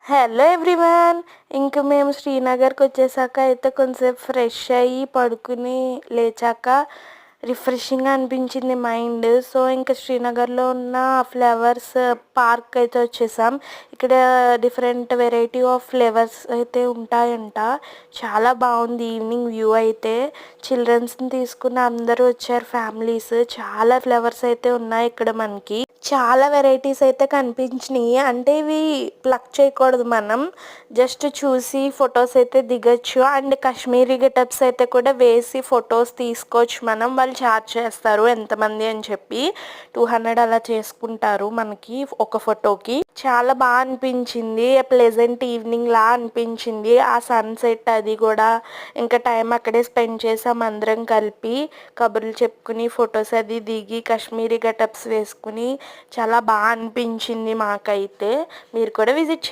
Hello everyone. ఇంక మేము శ్రీనగర్కి వచ్చేసాక అయితే కొంచెంసేపు ఫ్రెష్ అయ్యి పడుకుని లేచాక రిఫ్రెషింగ్ అనిపించింది మైండ్. సో ఇంకా శ్రీనగర్లో ఉన్న ఫ్లవర్స్ పార్క్ అయితే వచ్చేసాం. ఇక్కడ డిఫరెంట్ వెరైటీ ఆఫ్ ఫ్లేవర్స్ అయితే ఉంటాయంట. చాలా బాగుంది ఈవినింగ్ వ్యూ అయితే. చిల్డ్రన్స్ని తీసుకుని అందరూ వచ్చారు ఫ్యామిలీస్. చాలా ఫ్లవర్స్ అయితే ఉన్నాయి ఇక్కడ మనకి. చాలా వెరైటీస్ అయితే కనిపించినాయి. అంటే ఇవి ప్లక్ చేయకూడదు, మనం జస్ట్ చూసి ఫొటోస్ అయితే దిగొచ్చు. అండ్ కాశ్మీరీ గెటప్స్ అయితే కూడా వేసి ఫొటోస్ తీసుకోవచ్చు మనం. వాళ్ళు ఛార్జ్ చేస్తారు ఎంతమంది అని చెప్పి. 200 అలా చేసుకుంటారు మనకి ఒక ఫోటోకి. చాలా బాగా అనిపించింది. ప్లెజెంట్ ఈవినింగ్ లా అనిపించింది. ఆ సన్సెట్ అది కూడా. ఇంకా టైం అక్కడే స్పెండ్ చేసాం అందరం కలిపి. కబుర్లు చెప్పుకుని ఫొటోస్ అది దిగి కాశ్మీరీ గెటప్స్ వేసుకుని చాలా బాగా అనిపించింది మాకైతే. మీరు కూడా విజిట్